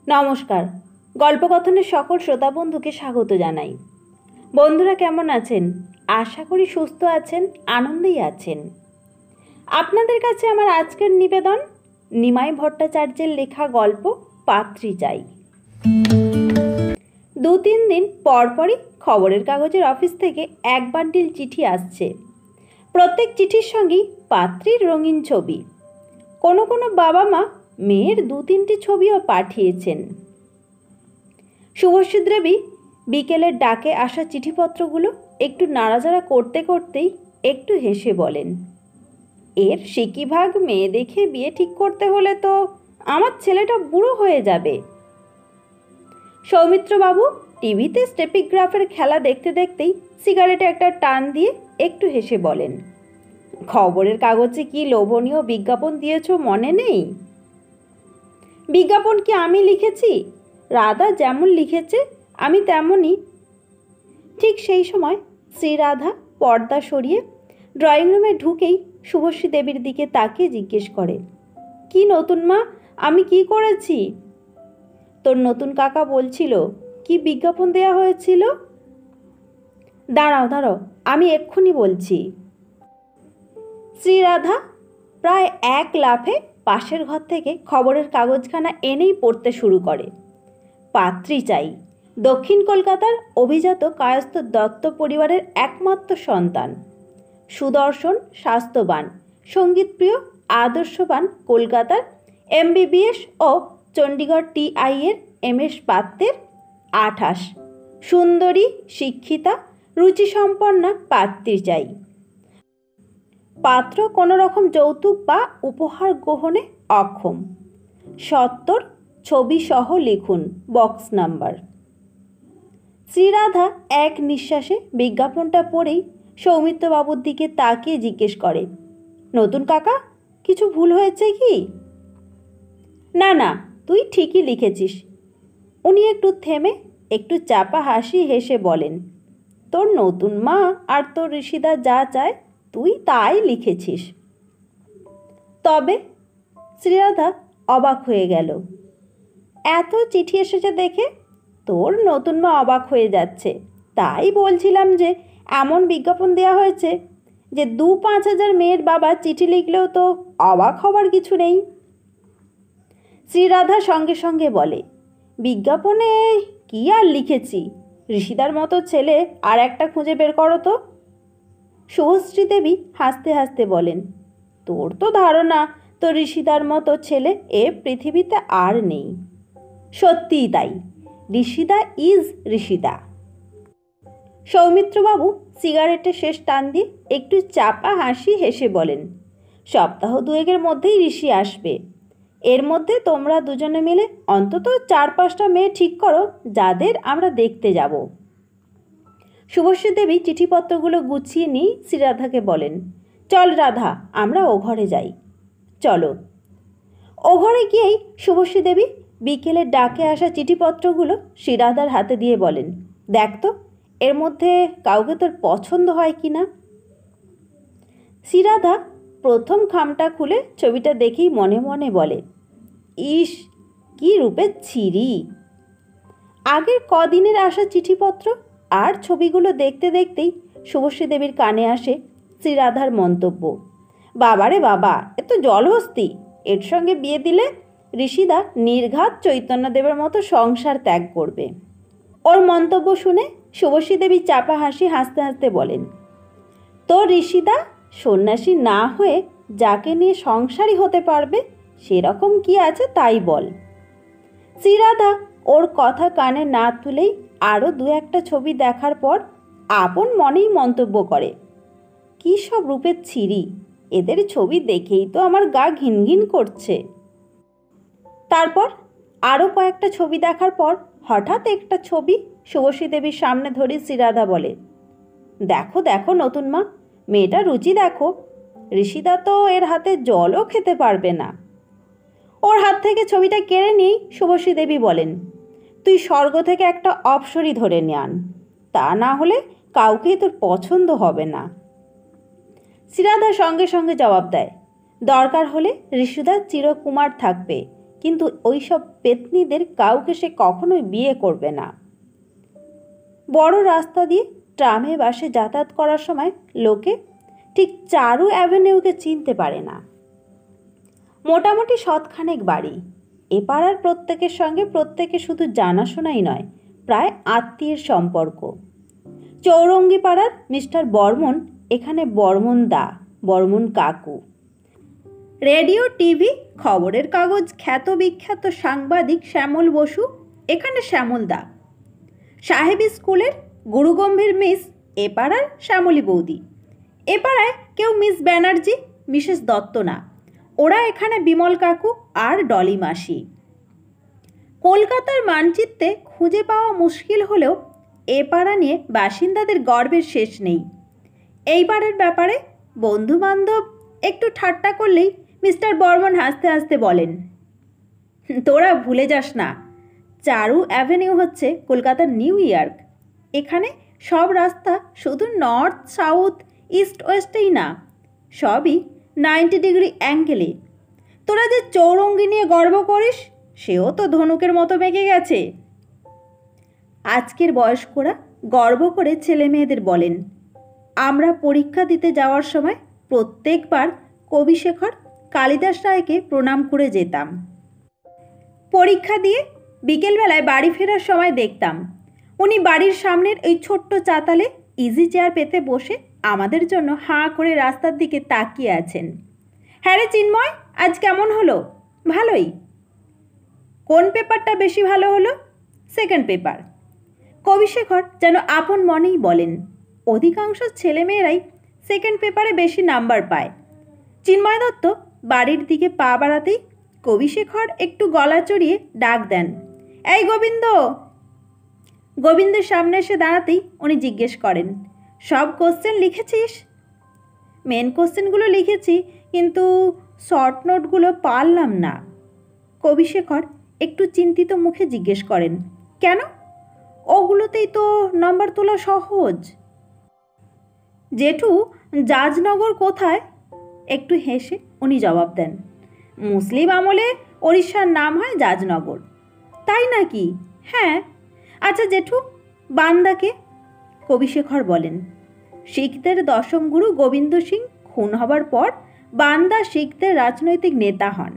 নমস্কার। গল্পকথনের সকল শ্রোতা বন্ধুকে স্বাগত জানাই। বন্ধুরা কেমন আছেন? আশা করি সুস্থ আছেন, আনন্দেই আছেন। আপনাদের কাছে আমার আজকের নিবেদন নিমাই ভট্টাচার্যের লেখা গল্প পাত্রী চাই। 2-3 দিন পরপরই খবরের কাগজের অফিস থেকে এক বান্ডিল চিঠি আসছে। প্রত্যেক চিঠির সঙ্গেই পাত্রীর রঙিন ছবি। কোনো কোনো বাবা মা মেয়ের 2-3টি ছবিও পাঠিয়েছেন। শুভশ্রী দেবী বিকেলের ডাকে আসা চিঠিপত্রগুলো একটু নাড়াচাড়া করতে করতেই একটু হেসে বলেন, এর সিকিভাগ মেয়ে দেখে বিয়ে ঠিক করতে হলে তো আমার ছেলেটা বুড়ো হয়ে যাবে। সৌমিত্রবাবু টিভিতে স্টেপিগ্রাফের খেলা দেখতে দেখতেই সিগারেটে একটা টান দিয়ে একটু হেসে বলেন, খবরের কাগজে কি লোভনীয় বিজ্ঞাপন দিয়েছ মনে নেই? বিজ্ঞাপন কি আমি লিখেছি? রাধা যেমন লিখেছে আমি তেমনই। ঠিক সেই সময় শ্রীরাধা পর্দা সরিয়ে ড্রয়িং রুমে ঢুকেই শুভশ্রী দেবীর দিকে তাকিয়ে জিজ্ঞেস করে, কি নতুন মা, আমি কি করেছি? তোর নতুন কাকা বলছিল কি বিজ্ঞাপন দেয়া হয়েছিল। দাঁড়াও দাঁড়াও, আমি এক্ষুনি বলছি। শ্রীরাধা প্রায় এক লাফে পাশের ঘর থেকে খবরের কাগজখানা এনেই পড়তে শুরু করে। পাত্রী চাই, দক্ষিণ কলকাতার অভিজাত কায়স্থ দত্ত পরিবারের একমাত্র সন্তান, সুদর্শন, স্বাস্থ্যবান, সঙ্গীতপ্রিয়, আদর্শবান, কলকাতার MBBS ও চণ্ডীগড় TI এর MS পাত্রের 28, সুন্দরী, শিক্ষিতা, রুচিসম্পন্না পাত্রী চাই। পাত্র কোনো রকম যৌতুক বা উপহার গ্রহণে অক্ষম। 70 ছবি সহ লিখুন, বক্স নাম্বার। শ্রীরাধা এক নিঃশ্বাসে বিজ্ঞাপনটা পড়েই সৌমিত্রবাবুর দিকে তাকিয়ে জিজ্ঞেস করে, নতুন কাকা, কিছু ভুল হয়েছে কি? না না, তুই ঠিকই লিখেছিস। উনি একটু থেমে একটু চাপা হাসি হেসে বলেন, তোর নতুন মা আর তোর ঋষিদা যা চায় তুই তাই লিখেছিস। তবে? শ্রীরাধা অবাক হয়ে গেল। এত চিঠি এসেছে দেখে তোর নতুন মা অবাক হয়ে যাচ্ছে। তাই বলছিলাম যে এমন বিজ্ঞাপন দেওয়া হয়েছে যে 2-5 হাজার মেয়ের বাবা চিঠি লিখলেও তো অবাক হবার কিছু নেই। শ্রীরাধা সঙ্গে সঙ্গে বলে, বিজ্ঞাপনে কি আর লিখেছি, ঋষিদার মতো ছেলে আর একটা খুঁজে বের করো তো। শুভশ্রী দেবী হাসতে হাসতে বলেন, তোর তো ধারণা তো ঋষিদার মতো ছেলে এ পৃথিবীতে আর নেই। সত্যিই তাই, ঋষিদা ইজ ঋষিদা। সৌমিত্রবাবু সিগারেটে শেষ টান দিয়ে একটু চাপা হাসি হেসে বলেন, সপ্তাহ 2-এর মধ্যেই ঋষি আসবে। এর মধ্যে তোমরা দুজনে মিলে অন্তত 4-5টা মেয়ে ঠিক করো যাদের আমরা দেখতে যাব। শুভশ্রী দেবী চিঠিপত্রগুলো গুছিয়ে নিয়ে শ্রীরাধাকে বলেন, চল রাধা, আমরা ও ঘরে যাই। চলো। ও ঘরে গিয়েই শুভশ্রী দেবী বিকেলের ডাকে আসা চিঠিপত্রগুলো শ্রীরাধার হাতে দিয়ে বলেন, দেখ তো এর মধ্যে কাউকে তোর পছন্দ হয় কি না। শ্রীরাধা প্রথম খামটা খুলে ছবিটা দেখেই মনে মনে বলে, ইস, কি রূপের ছিরি। আগের কদিনের আসা চিঠিপত্র আর ছবিগুলো দেখতে দেখতেই শুভশ্রী দেবীর কানে আসে শ্রীরাধার মন্তব্য, বাবারে বাবা, এ তো জলহস্তি। এর সঙ্গে বিয়ে দিলে ঋষিদা নির্ঘাত চৈতন্যদেবের মতো সংসার ত্যাগ করবে। ওর মন্তব্য শুনে শুভশ্রী দেবী চাপা হাসি হাসতে হাসতে বলেন, তো ঋষিদা সন্ন্যাসী না হয়ে যাকে নিয়ে সংসারী হতে পারবে সেরকম কি আছে তাই বল। শ্রীরাধা ওর কথা কানে না তুলেই আরও 2-একটা ছবি দেখার পর আপন মনেই মন্তব্য করে, কী সব রূপের ছিরি, এদের ছবি দেখেই তো আমার গা ঘিনঘিন করছে। তারপর আরও কয়েকটা ছবি দেখার পর হঠাৎ একটা ছবি শুভশ্রী দেবীর সামনে ধরে শ্রীরাধা বলে, দেখো দেখো নতুন মা, মেয়েটা রুচি দেখো, ঋষিদা তো এর হাতে জলও খেতে পারবে না। ওর হাত থেকে ছবিটা কেড়ে নিয়েই শুভশ্রী দেবী বলেন, তুই স্বর্গ থেকে একটা অপ্সরী ধরে নিয়ে আন, তা না হলে কাউকেই তোর পছন্দ হবে না। শ্রীরাধা সঙ্গে সঙ্গে জবাব দেয়, দরকার হলে ঋষিদা চিরকুমার থাকবে, কিন্তু ওইসব পেতনিদের কাউকে সে কখনোই বিয়ে করবে না। বড় রাস্তা দিয়ে ট্রামে বাসে যাতায়াত করার সময় লোকে ঠিক চারু অ্যাভিনিউকে চিনতে পারে না। মোটামুটি শতখানেক বাড়ি। এ পাড়ার প্রত্যেকের সঙ্গে প্রত্যেকে শুধু জানাশোনাই নয়, প্রায় আত্মীয়ের সম্পর্ক। চৌরঙ্গি পাড়ার মিস্টার বর্মন এখানে বর্মন দা, বর্মন কাকু। রেডিও, টিভি, খবরের কাগজ খ্যাত বিখ্যাত সাংবাদিক শ্যামল বসু এখানে শ্যামল দা। সাহেবী স্কুলের গুরুগম্ভীর মিস এ পাড়ার শ্যামলী বৌদি। এ পাড়ায় কেউ মিস ব্যানার্জি, মিসেস দত্ত না, ওরা এখানে বিমল কাকু আর ডলি মাসি। কলকাতার মানচিত্রে খুঁজে পাওয়া মুশকিল হলেও এ পাড়া নিয়ে বাসিন্দাদের গর্বের শেষ নেই। এই পাড়ার ব্যাপারে বন্ধু বান্ধব একটু ঠাট্টা করলেই মিস্টার বর্মন হাসতে হাসতে বলেন, তোরা ভুলে যাস না, চারু অ্যাভিনিউ হচ্ছে কলকাতার নিউ ইয়র্ক। এখানে সব রাস্তা শুধু নর্থ সাউথ ইস্ট ওয়েস্টেই না, সবই 90 ডিগ্রি অ্যাঙ্গেলে। তোরা যে চৌরঙ্গি নিয়ে গর্ব করিস, সেও তো ধনুকের মতো বেঁকে গেছে। আজকের বয়স্করা গর্ব করে ছেলে মেয়েদের বলেন, আমরা পরীক্ষা দিতে যাওয়ার সময় প্রত্যেকবার কবিশেখর কালিদাস রায়কে প্রণাম করে যেতাম। পরীক্ষা দিয়ে বিকেলবেলায় বাড়ি ফেরার সময় দেখতাম উনি বাড়ির সামনের ওই ছোট্ট চাতালে ইজি চেয়ার পেতে বসে আমাদের জন্য হাঁ করে রাস্তার দিকে তাকিয়ে আছেন। হ্যাঁ রে চিন্ময়, আজ কেমন হলো? ভালোই। কোন পেপারটা বেশি ভালো হলো? Second paper. কবিশেখর যেন আপন মনেই বলেন, অধিকাংশ ছেলেমেয়েরাই সেকেন্ড পেপারে বেশি নাম্বার পায়। চিন্ময় দত্ত বাড়ির দিকে পা বাড়াতেই কবিশেখর একটু গলা চড়িয়ে ডাক দেন, এই গোবিন্দ। গোবিন্দের সামনে এসে দাঁড়াতেই উনি জিজ্ঞেস করেন, সব কোশ্চেন লিখেছিস? মেন কোশ্চেনগুলো লিখেছি, কিন্তু শর্ট নোটগুলো পারলাম না। কবিশেখর একটু চিন্তিত মুখে জিজ্ঞেস করেন, কেন? ওগুলোতেই তো নাম্বার তোলা সহজ। জেঠু, জাজনগর কোথায়? একটু হেসে উনি জবাব দেন, মুসলিম আমলে ওড়িশার নাম হয় জাজনগর। তাই নাকি? হ্যাঁ। আচ্ছা জেঠু, বান্দাকে? কবিশেখর বলেন, শিখদের দশম গুরু গোবিন্দ সিং খুন হবার পর বান্দা শিখদের রাজনৈতিক নেতা হন।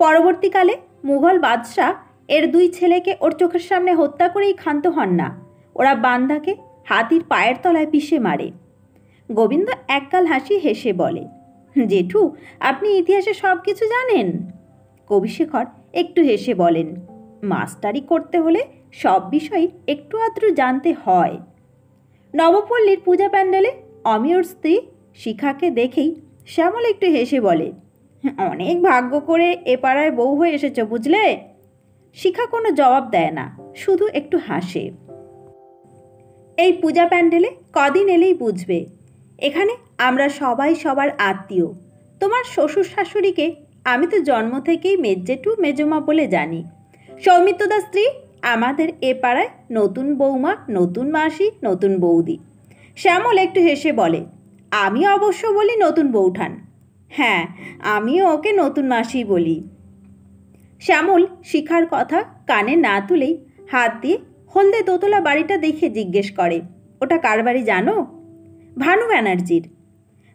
পরবর্তীকালে মুঘল বাদশাহ এর 2 ছেলেকে ওর চোখের সামনে হত্যা করেই ক্ষান্ত হন না, ওরা বান্দাকে হাতির পায়ের তলায় পিষে মারে। গোবিন্দ একগাল হাসি হেসে বলে, জেঠু, আপনি ইতিহাসে সব কিছু জানেন। কবিশেখর একটু হেসে বলেন, মাস্টারি করতে হলে সব বিষয় একটু আধটু জানতে হয়। নবপল্লীর পূজা প্যান্ডেলে অমিয়র স্ত্রী শিখাকে দেখেই শ্যামল একটু হেসে বলে, অনেক ভাগ্য করে এ পাড়ায় বউ হয়ে এসেছ বুঝলে। শিখা কোনো জবাব দেয় না, শুধু একটু হাসে। এই পূজা প্যান্ডেলে কদিন এলেই বুঝবে, এখানে আমরা সবাই সবার আত্মীয়। তোমার শ্বশুর শাশুড়িকে আমি তো জন্ম থেকেই মেজজেঠু মেজমা বলে জানি। সৌমিত্রদার স্ত্রী আমাদের এ পাড়ায় নতুন বৌমা, নতুন মাসি, নতুন বৌদি। শ্যামল একটু হেসে বলে, আমি অবশ্য বলি নতুন বৌঠান। হ্যাঁ, আমিও ওকে নতুন মাসি বলি। শ্যামল শিখার কথা কানে না তুলেই হাত দিয়ে হলদে দোতলা বাড়িটা দেখে জিজ্ঞেস করে, ওটা কার বাড়ি জানো? ভানু ব্যানার্জির।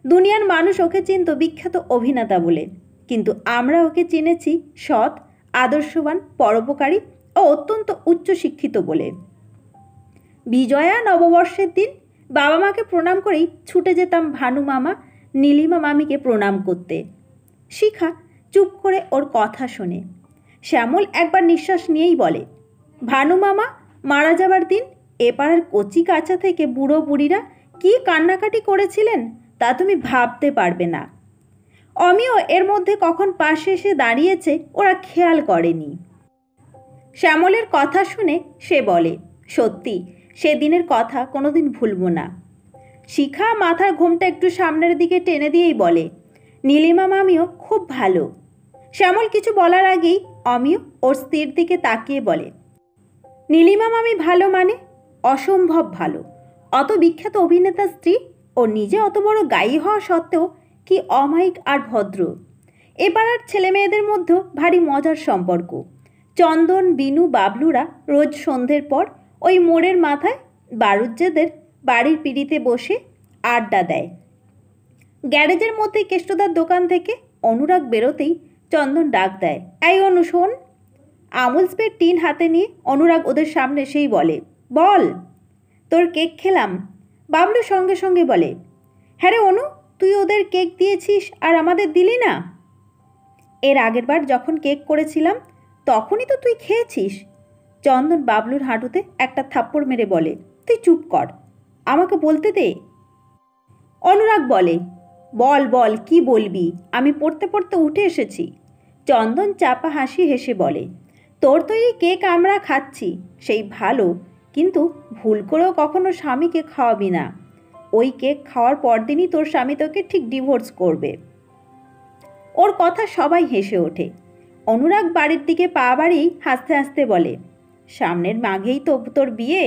দুনিয়ার মানুষ ওকে চিনত বিখ্যাত অভিনেতা বলে, কিন্তু আমরা ওকে চিনেছি সৎ, আদর্শবান, পরোপকারী ও অত্যন্ত উচ্চশিক্ষিত বলে। বিজয়া নববর্ষের দিন বাবা মাকে প্রণাম করেই ছুটে যেতাম ভানু মামা, নীলিমা মামিকে প্রণাম করতে। শিখা চুপ করে ওর কথা শোনে। শ্যামল একবার নিঃশ্বাস নিয়েই বলে, ভানু মামা মারা যাবার দিন এ পাড়ার কচি কাঁচা থেকে বুড়ো বুড়িরা কি কান্নাকাটি করেছিলেন তা তুমি ভাবতে পারবে না। অমিও এর মধ্যে কখন পাশে এসে দাঁড়িয়েছে ওরা খেয়াল করেনি। শ্যামলের কথা শুনে সে বলে, সত্যি সেদিনের কথা কোনোদিন ভুলব না। শিখা মাথার ঘোমটা একটু সামনের দিকে টেনে দিয়েই বলে, নীলিমা মামিও খুব ভালো। শ্যামল কিছু বলার আগেই অমিও ওর স্ত্রীর দিকে তাকিয়ে বলে, নীলিমা মামি ভালো মানে? অসম্ভব ভালো। অত বিখ্যাত অভিনেতা স্ত্রী ও নিজে অত বড় গায়ী হওয়া সত্ত্বেও কি অমায়িক আর ভদ্র। এবার আর ছেলে মেয়েদের মধ্যেও ভারী মজার সম্পর্ক। চন্দন, বিনু, বাবলুরা রোজ সন্ধ্যের পর ওই মোড়ের মাথায় বারুজ্যেদের বাড়ির পিঁড়িতে বসে আড্ডা দেয়। গ্যারেজের মধ্যে কেষ্টদার দোকান থেকে অনুরাগ বেরোতেই চন্দন ডাক দেয়, এই অনু শোন। আমুল স্প্রে টিন হাতে নিয়ে অনুরাগ ওদের সামনে সেই বলে, বল। তোর কেক খেলাম। বাবলু সঙ্গে সঙ্গে বলে, হ্যাঁ রে অনু, তুই ওদের কেক দিয়েছিস আর আমাদের দিলি না? এর আগের বার যখন কেক করেছিলাম তখনই তো তুই খেয়েছিস। চন্দন বাবলুর হাঁটুতে একটা থাপ্পড় মেরে বলে, তুই চুপ কর, আমাকে বলতে দে। অনুরাগ বলে, বল বল, কি বলবি? আমি পড়তে পড়তে উঠে এসেছি। চন্দন চাপা হাসি হেসে বলে, তোর তৈরি কেক আমরা খাচ্ছি, সেই ভালো, কিন্তু ভুল করেও কখনো স্বামীকে খাওয়াবি না। ওই কেক খাওয়ার পরদিনই তোর স্বামী তোকে ঠিক ডিভোর্স করবে। ওর কথা সবাই হেসে ওঠে। অনুরাগ বাড়ির দিকে পা বাড়িয়েই হাসতে হাসতে বলে, সামনের মাঘেই তো তোর বিয়ে,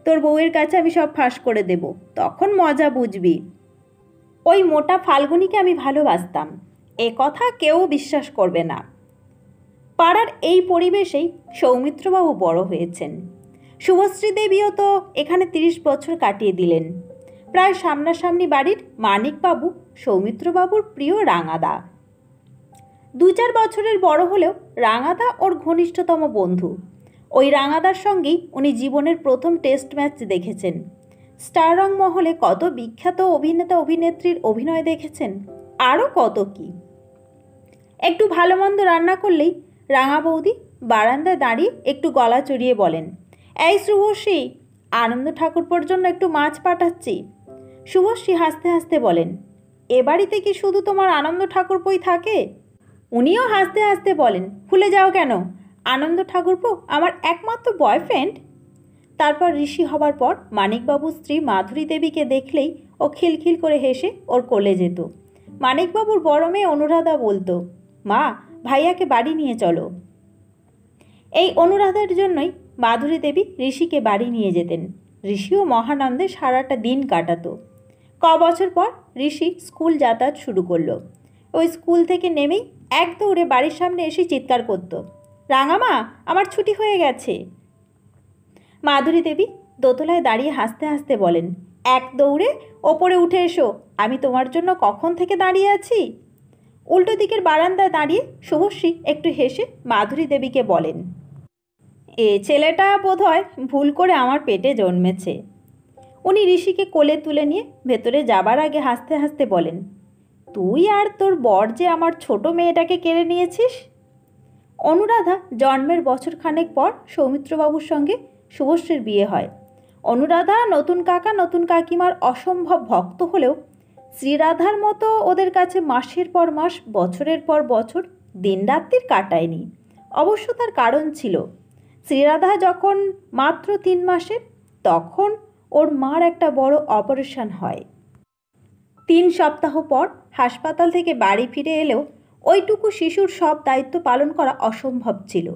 তোর বউয়ের কাছে আমি সব ফাঁস করে দেব, তখন মজা বুঝবি। ওই মোটা ফাল্গুনিকে আমি ভালোবাসতাম, এ কথা কেউ বিশ্বাস করবে না। পাড়ার এই পরিবেশেই সৌমিত্রবাবু বড় হয়েছেন। শুভশ্রী দেবীও তো এখানে 30 বছর কাটিয়ে দিলেন। প্রায় সামনাসামনি বাড়ির মানিকবাবু সৌমিত্রবাবুর প্রিয় রাঙাদা। 2-4 বছরের বড় হলেও রাঙাদা ওর ঘনিষ্ঠতম বন্ধু। ওই রাঙাদার সঙ্গেই উনি জীবনের প্রথম টেস্ট ম্যাচ দেখেছেন। স্টাররং মহলে কত বিখ্যাত অভিনেতা অভিনেত্রীর অভিনয় দেখেছেন, আরও কত কি। একটু ভালো মন্দ রান্না করলেই রাঙা বৌদি বারান্দায় দাঁড়িয়ে একটু গলা চড়িয়ে বলেন, এই শুভশ্রী, আনন্দ ঠাকুরপোর জন্য একটু মাছ পাঠাচ্ছি। শুভশ্রী হাসতে হাসতে বলেন, এ বাড়িতে কি শুধু তোমার আনন্দ ঠাকুরপোই থাকে? উনিও হাসতে হাসতে বলেন, ভুলে যাও কেন, আনন্দ ঠাকুরপো আমার একমাত্র বয়ফ্রেন্ড। তারপর ঋষি হবার পর মানিকবাবুর স্ত্রী মাধুরী দেবীকে দেখলেই ও খিলখিল করে হেসে ওর কোলে যেত। মানিকবাবুর বড় মেয়ে অনুরাধা বলতো, মা, ভাইয়াকে বাড়ি নিয়ে চলো। এই অনুরাধার জন্যই মাধুরী দেবী ঋষিকে বাড়ি নিয়ে যেতেন। ঋষিও মহানন্দে সারাটা দিন কাটাতো। বছর পর ঋষি স্কুল যাতায়াত শুরু করলো। ওই স্কুল থেকে নেমেই এক দৌড়ে বাড়ির সামনে এসে চিৎকার করত, রাঙামা, আমার ছুটি হয়ে গেছে। মাধুরী দেবী দোতলায় দাঁড়িয়ে হাসতে হাসতে বলেন, এক দৌড়ে ওপরে উঠে এসো, আমি তোমার জন্য কখন থেকে দাঁড়িয়ে আছি। উল্টো দিকের বারান্দায় দাঁড়িয়ে শুভশ্রী একটু হেসে মাধুরী দেবীকে বলেন, এ ছেলেটা বোধহয় ভুল করে আমার পেটে জন্মেছে। উনি ঋষিকে কোলে তুলে নিয়ে ভেতরে যাবার আগে হাসতে হাসতে বলেন, তুই আর তোর বর যে আমার ছোট মেয়েটাকে কেড়ে নিয়েছিস। অনুরাধা জন্মের বছরখানেক পর সৌমিত্রবাবুর সঙ্গে শুভশ্রীর বিয়ে হয়। অনুরাধা নতুন কাকা নতুন কাকিমার অসম্ভব ভক্ত হলেও শ্রীরাধার মতো ওদের কাছে মাসের পর মাস, বছরের পর বছর দিনরাত্রির কাটায়নি। অবশ্য তার কারণ ছিল। শ্রীরাধা যখন মাত্র 3 মাসের, তখন ওর মার একটা বড় অপারেশন হয়। 3 সপ্তাহ পর হাসপাতাল থেকে বাড়ি ফিরে এলেও ওইটুকু শিশুর সব দায়িত্ব পালন করা অসম্ভব ছিল।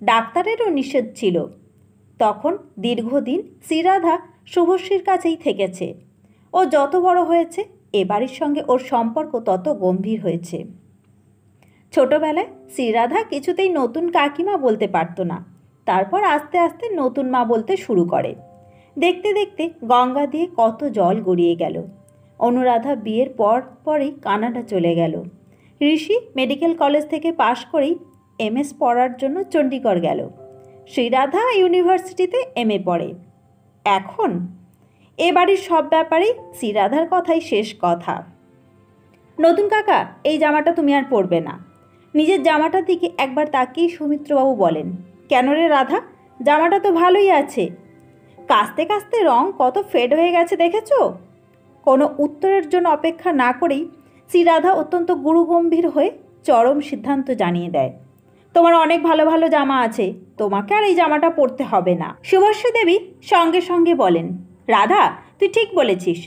ডাক্তারেরও নিষেধ ছিল। তখন দীর্ঘদিন শ্রীরাধা শুভশ্রীর কাছেই থেকেছে। ও যত বড় হয়েছে, এ বাড়ির সঙ্গে ওর সম্পর্ক তত গম্ভীর হয়েছে। ছোটবেলায় শ্রীরাধা কিছুতেই নতুন কাকিমা বলতে পারত না। তারপর আস্তে আস্তে নতুন মা বলতে শুরু করে। দেখতে দেখতে গঙ্গা দিয়ে কত জল গড়িয়ে গেল। অনুরাধা বিয়ের পরই কানাডা চলে গেল। ঋষি মেডিকেল কলেজ থেকে পাশ করেই MS পড়ার জন্য চণ্ডীগড় গেল। শ্রীরাধা ইউনিভার্সিটিতে MA পড়ে। এখন এ বাড়ির সব ব্যাপারেই শ্রীরাধার কথাই শেষ কথা। নতুন কাকা, এই জামাটা তুমি আর পরবে না। নিজের জামাটার দিকে একবার তাকিয়ে সৌমিত্রবাবু বলেন, কেন রে রাধা, জামাটা তো ভালোই আছে। কাস্তে কাস্তে রং কত ফেড হয়ে গেছে দেখেছো? কোনো উত্তরের জন্য অপেক্ষা না করেই শ্রীরাধা অত্যন্ত গুরুগম্ভীর হয়ে চরম সিদ্ধান্ত জানিয়ে দেয়, তোমার অনেক ভালো ভালো জামা আছে, তোমাকে আর এই জামাটা পরতে হবে না। শুভশ্রী দেবী সঙ্গে সঙ্গে বলেন, রাধা, তুই ঠিক বলেছিস।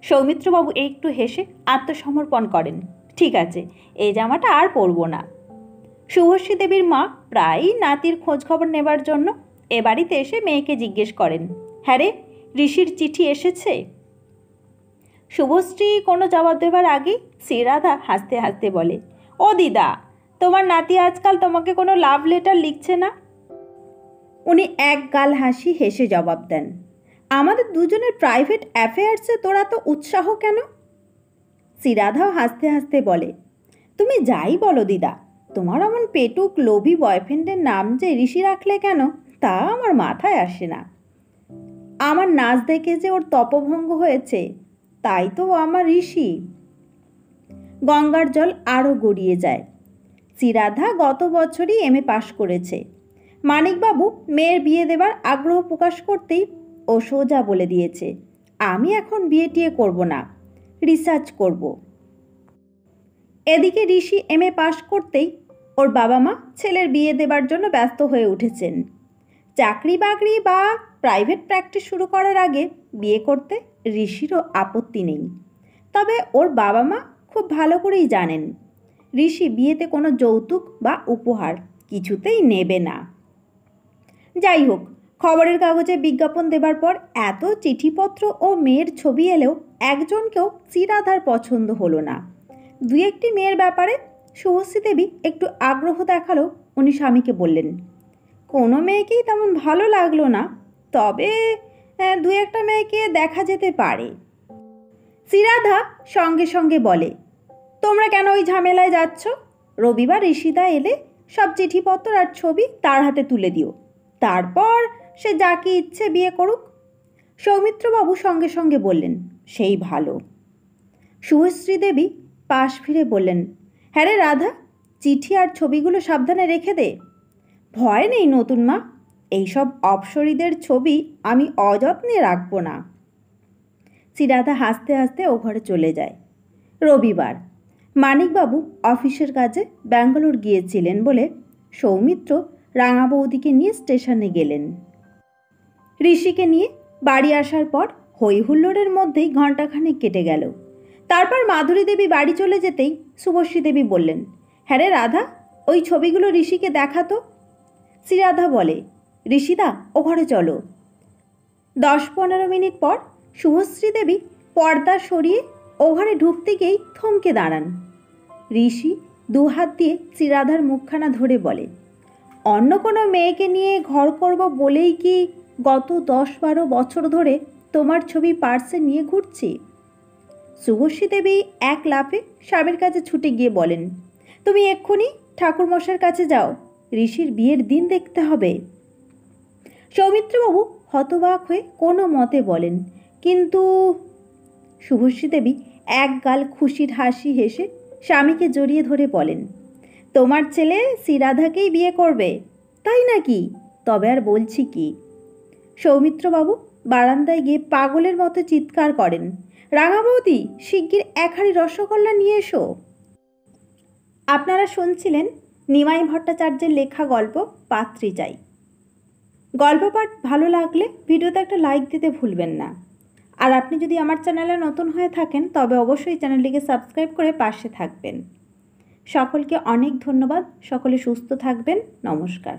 সৌমিত্রবাবু একটু হেসে আত্মসমর্পণ করেন, ঠিক আছে, এই জামাটা আর পরবো না। শুভশ্রী দেবীর মা প্রায়ই নাতির খোঁজখবর নেবার জন্য এ বাড়িতে এসে মেয়েকে জিজ্ঞেস করেন, হ্যাঁ রে, ঋষির চিঠি এসেছে? শুভশ্রী কোনো জবাব দেবার আগেই শ্রীরাধা হাসতে হাসতে বলে, ও দিদা, তোমার নাতি আজকাল তোমাকে কোনো লাভ লেটার লিখছে না? উনি এক গাল হাসি হেসে জবাব দেন, আমাদের দুজনের প্রাইভেট অ্যাফেয়ার্সে তোরা তো উৎসাহ কেন? শ্রীরাধাও হাসতে হাসতে বলে, তুমি যাই বলো দিদা, তোমার এমন পেটুক লোভী বয়ফ্রেন্ডের নাম যে ঋষি রাখলে কেন তা আমার মাথায় আসে না। আমার নাচ দেখে যে ওর তপভঙ্গ হয়েছে, তাই তো আমার ঋষি। গঙ্গার জল আরও গড়িয়ে যায়। শ্রীরাধা গত বছরই এমএ পাশ করেছে। মানিকবাবু মেয়ের বিয়ে দেবার আগ্রহ প্রকাশ করতেই ও সোজা বলে দিয়েছে, আমি এখন বিয়ে টিয়ে করব না, রিসার্চ করব। এদিকে ঋষি এমএ পাশ করতেই ওর বাবা মা ছেলের বিয়ে দেবার জন্য ব্যস্ত হয়ে উঠেছেন। চাকরি বাকরি বা প্রাইভেট প্র্যাকটিস শুরু করার আগে বিয়ে করতে ঋষিরও আপত্তি নেই। তবে ওর বাবা মা খুব ভালো করেই জানেন ঋষি বিয়েতে কোনো যৌতুক বা উপহার কিছুতেই নেবে না। যাই হোক, খবরের কাগজে বিজ্ঞাপন দেবার পর এত চিঠিপত্র ও মেয়ের ছবি এলেও একজনকেও শ্রীরাধার পছন্দ হলো না। দু একটি মেয়ের ব্যাপারে শুভশ্রী দেবী একটু আগ্রহ দেখালো। উনি স্বামীকে বললেন, কোনো মেয়েকেই তেমন ভালো লাগলো না, তবে দু একটা মেয়েকে দেখা যেতে পারে। শ্রীরাধা সঙ্গে সঙ্গে বলে, তোমরা কেন ওই ঝামেলায় যাচ্ছ? রবিবার ঋষিদা এলে সব চিঠিপত্র আর ছবি তার হাতে তুলে দিও, তারপর সে যাকে ইচ্ছে বিয়ে করুক। সৌমিত্রবাবু সঙ্গে সঙ্গে বললেন, সেই ভালো। শুভশ্রী দেবী পাশ ফিরে বললেন, হ্যাঁ রে রাধা, চিঠি আর ছবিগুলো সাবধানে রেখে দে। ভয় নেই নতুন মা, এইসব অপসরীদের ছবি আমি অযত্নে রাখবো না। শ্রীরাধা হাসতে হাসতে ও ঘরে চলে যায়। রবিবার মানিকবাবু অফিসের কাজে ব্যাঙ্গালোর গিয়েছিলেন বলে সৌমিত্র রাঙা বৌদিকে নিয়ে স্টেশনে গেলেন। ঋষিকে নিয়ে বাড়ি আসার পর হই হুল্লোড়ের মধ্যেই ঘণ্টাখানেক কেটে গেল। তারপর মাধুরী দেবী বাড়ি চলে যেতেই শুভশ্রী দেবী বললেন, হ্যাঁ রে রাধা, ওই ছবিগুলো ঋষিকে দেখাতো। শ্রীরাধা বলে, ঋষিদা ও ঘরে চলো। 10-15 মিনিট পর শুভশ্রী দেবী পর্দা সরিয়ে ও ঘরে ঢুকতে গিয়েই থমকে দাঁড়ান। ঋষি দুহাত দিয়ে শ্রীরাধার মুখখানা ধরে বলে, অন্য কোনো মেয়েকে নিয়ে ঘর করব বলেই কি গত 10-12 বছর ধরে তোমার ছবি পার্সে নিয়ে ঘুরছি? শুভশ্রী দেবী এক লাফে স্বামীর কাছে ছুটে গিয়ে বলেন, তুমি এক্ষুনি ঠাকুরমশাইয়ের কাছে যাও, ঋষির বিয়ের দিন দেখতে হবে। সৌমিত্রবাবু হতবাক হয়ে কোনো মতে বলেন, কিন্তু শুভশ্রী দেবী এক গাল খুশির হাসি হেসে স্বামীকে জড়িয়ে ধরে বলেন, তোমার ছেলে শ্রীরাধাকেই বিয়ে করবে, তাই নাকি? তবে আর বলছি কি। সৌমিত্রবাবু বারান্দায় গিয়ে পাগলের মতো চিৎকার করেন, রাঙা বৌদি, শিগগির 1 হাঁড়ি রসগোল্লা নিয়ে এসো। আপনারা শুনছিলেন নিমাই ভট্টাচার্যের লেখা গল্প পাত্রী চাই। গল্প পাঠ ভালো লাগলে ভিডিওতে একটা লাইক দিতে ভুলবেন না। আর আপনি যদি আমার চ্যানেলে নতুন হয়ে থাকেন তবে অবশ্যই চ্যানেলটিকে সাবস্ক্রাইব করে পাশে থাকবেন। সকলকে অনেক ধন্যবাদ। সকলে সুস্থ থাকবেন। নমস্কার।